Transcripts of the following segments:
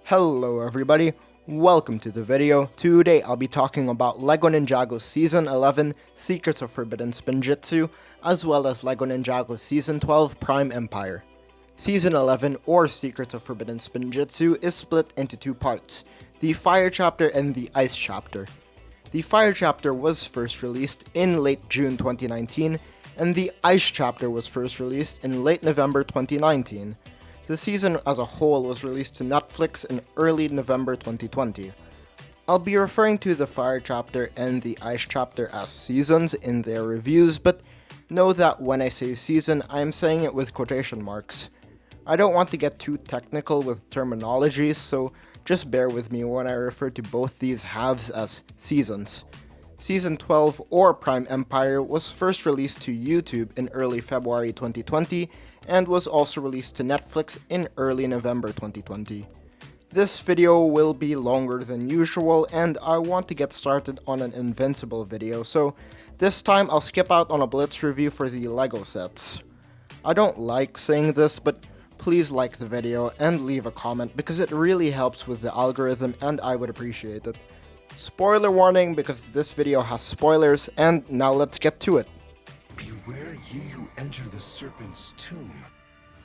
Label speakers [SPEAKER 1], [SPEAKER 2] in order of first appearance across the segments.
[SPEAKER 1] Hello everybody, welcome to the video. Today I'll be talking about LEGO Ninjago Season 11 Secrets of Forbidden Spinjitzu, as well as LEGO Ninjago Season 12 Prime Empire. Season 11, or Secrets of Forbidden Spinjitzu, is split into two parts, the Fire Chapter and the Ice Chapter. The Fire Chapter was first released in late June 2019, and the Ice Chapter was first released in late November 2019. The season as a whole was released to Netflix in early November 2020. I'll be referring to the Fire Chapter and the Ice Chapter as seasons in their reviews, but know that when I say season, I'm saying it with quotation marks. I don't want to get too technical with terminology, so just bear with me when I refer to both these halves as seasons. Season 12, or Prime Empire, was first released to YouTube in early February 2020 and was also released to Netflix in early November 2020. This video will be longer than usual, and I want to get started on an Invincible video, so this time I'll skip out on a Blitz review for the LEGO sets. I don't like saying this, but please like the video and leave a comment because it really helps with the algorithm and I would appreciate it. Spoiler warning because this video has spoilers, and now let's get to it.
[SPEAKER 2] Beware ye who enter the serpent's tomb,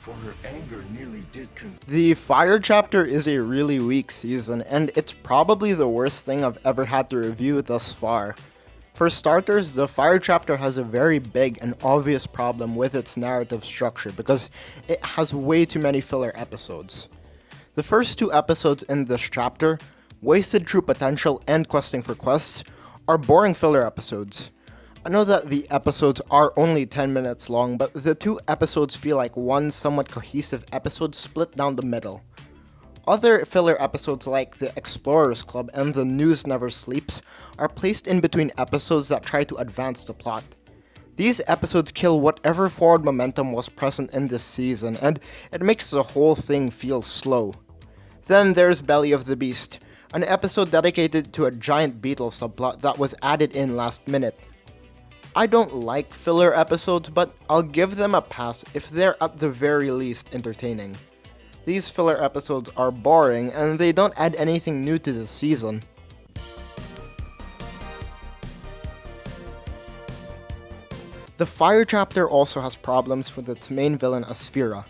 [SPEAKER 2] for her anger nearly did
[SPEAKER 1] The Fire Chapter is a really weak season, and it's probably the worst thing I've ever had to review thus far. For starters, the Fire Chapter has a very big and obvious problem with its narrative structure because it has way too many filler episodes. The first two episodes in this chapter, Wasted True Potential and Questing for Quests, are boring filler episodes. I know that the episodes are only 10 minutes long, but the two episodes feel like one somewhat cohesive episode split down the middle. Other filler episodes like the Explorers Club and the News Never Sleeps are placed in between episodes that try to advance the plot. These episodes kill whatever forward momentum was present in this season, and it makes the whole thing feel slow. Then there's Belly of the Beast, an episode dedicated to a giant beetle subplot that was added in last minute. I don't like filler episodes, but I'll give them a pass if they're at the very least entertaining. These filler episodes are boring and they don't add anything new to the season. The Fire Chapter also has problems with its main villain Asphira.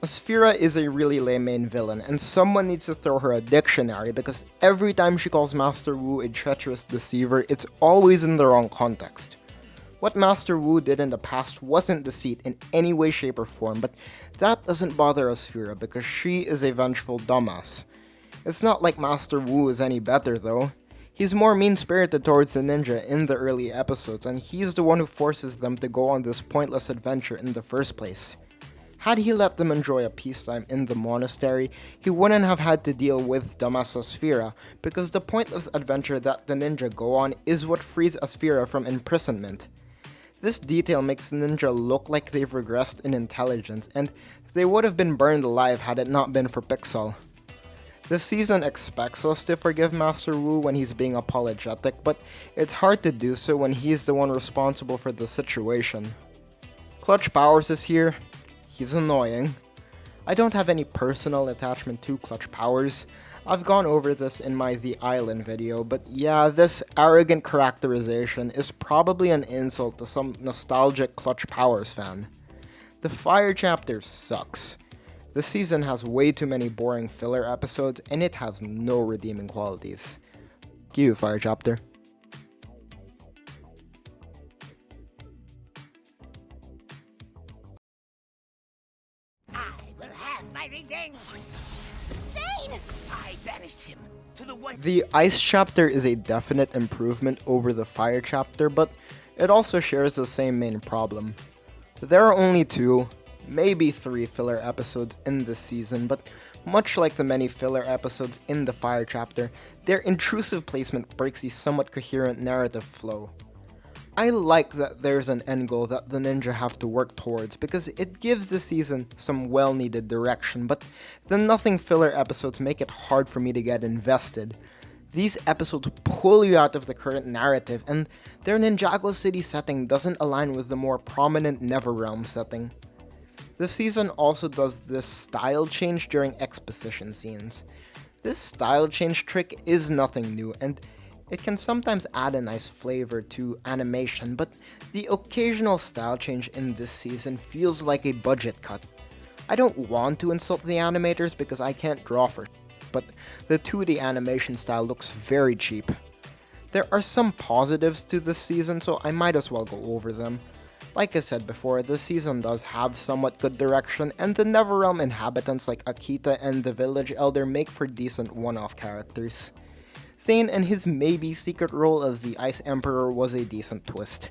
[SPEAKER 1] Asphira is a really lame main villain, and someone needs to throw her a dictionary because every time she calls Master Wu a treacherous deceiver, it's always in the wrong context. What Master Wu did in the past wasn't deceit in any way, shape, or form, but that doesn't bother Asphira because she is a vengeful dumbass. It's not like Master Wu is any better though. He's more mean-spirited towards the ninja in the early episodes, and he's the one who forces them to go on this pointless adventure in the first place. Had he let them enjoy a peacetime in the monastery, he wouldn't have had to deal with dumbass Asphira, because the pointless adventure that the ninja go on is what frees Asphira from imprisonment. This detail makes the ninja look like they've regressed in intelligence, and they would have been burned alive had it not been for Pixel. The season expects us to forgive Master Wu when he's being apologetic, but it's hard to do so when he's the one responsible for the situation. Clutch Powers is here. He's annoying. I don't have any personal attachment to Clutch Powers. I've gone over this in my The Island video, but yeah, this arrogant characterization is probably an insult to some nostalgic Clutch Powers fan. The Fire Chapter sucks. The season has way too many boring filler episodes, and it has no redeeming qualities. Thank you, Fire Chapter.
[SPEAKER 3] My revenge! Zane! I banished him to the one.
[SPEAKER 1] The Ice Chapter is a definite improvement over the Fire Chapter, but it also shares the same main problem. There are only 2, maybe 3 filler episodes in this season, but much like the many filler episodes in the Fire Chapter, their intrusive placement breaks the somewhat coherent narrative flow. I like that there's an end goal that the ninja have to work towards because it gives the season some well-needed direction, but the nothing filler episodes make it hard for me to get invested. These episodes pull you out of the current narrative, and their Ninjago City setting doesn't align with the more prominent Neverrealm setting. The season also does this style change during exposition scenes. This style change trick is nothing new, and it can sometimes add a nice flavor to animation, but the occasional style change in this season feels like a budget cut. I don't want to insult the animators because I can't draw for but the 2D animation style looks very cheap. There are some positives to this season, so I might as well go over them. Like I said before, this season does have somewhat good direction, and the Neverrealm inhabitants like Akita and the Village Elder make for decent one-off characters. Zane and his maybe secret role as the Ice Emperor was a decent twist.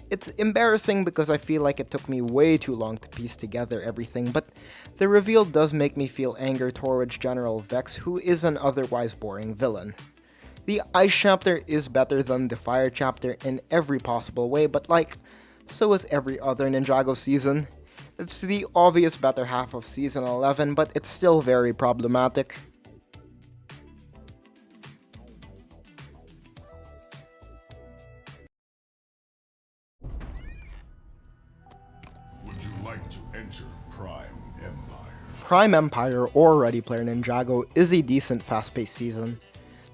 [SPEAKER 1] It's embarrassing because I feel like it took me way too long to piece together everything, but the reveal does make me feel anger towards General Vex, who is an otherwise boring villain. The Ice chapter is better than the Fire chapter in every possible way, but so is every other Ninjago season. It's the obvious better half of Season 11, but it's still very problematic.
[SPEAKER 2] Would you like to enter Prime Empire?
[SPEAKER 1] Prime Empire or Ready Player Ninjago is a decent fast-paced season.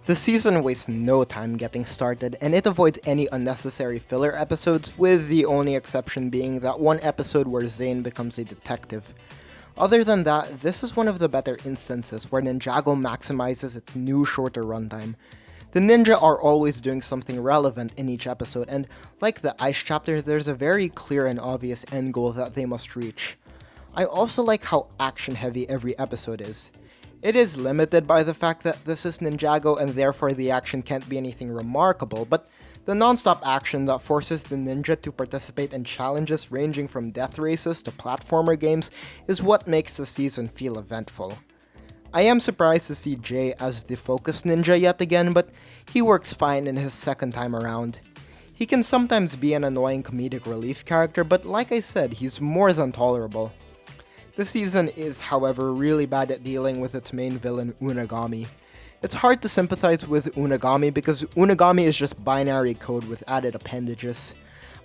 [SPEAKER 1] The season wastes no time getting started, and it avoids any unnecessary filler episodes, with the only exception being that one episode where Zane becomes a detective. Other than that, this is one of the better instances where Ninjago maximizes its new shorter runtime. The ninja are always doing something relevant in each episode, and like the Ice chapter, there's a very clear and obvious end goal that they must reach. I also like how action-heavy every episode is. It is limited by the fact that this is Ninjago and therefore the action can't be anything remarkable, but the non-stop action that forces the ninja to participate in challenges ranging from death races to platformer games is what makes the season feel eventful. I am surprised to see Jay as the focus ninja yet again, but he works fine in his second time around. He can sometimes be an annoying comedic relief character, but like I said, he's more than tolerable. The season is, however, really bad at dealing with its main villain, Unagami. It's hard to sympathize with Unagami because Unagami is just binary code with added appendages.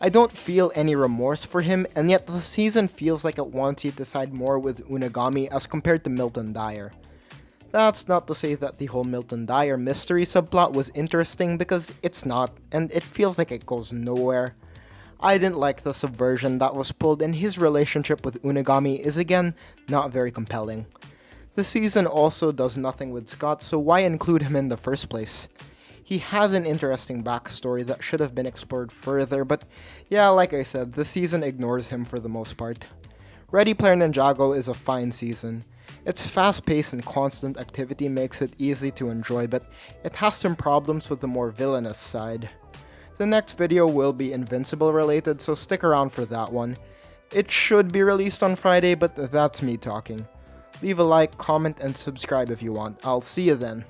[SPEAKER 1] I don't feel any remorse for him, and yet the season feels like it wants you to side more with Unagami as compared to Milton Dyer. That's not to say that the whole Milton Dyer mystery subplot was interesting, because it's not, and it feels like it goes nowhere. I didn't like the subversion that was pulled, and his relationship with Unagami is again not very compelling. The season also does nothing with Scott, so why include him in the first place? He has an interesting backstory that should have been explored further, but yeah, like I said, the season ignores him for the most part. Ready Player Ninjago is a fine season. Its fast-paced and constant activity makes it easy to enjoy, but it has some problems with the more villainous side. The next video will be Invincible related, so stick around for that one. It should be released on Friday, but that's me talking. Leave a like, comment, and subscribe if you want. I'll see you then.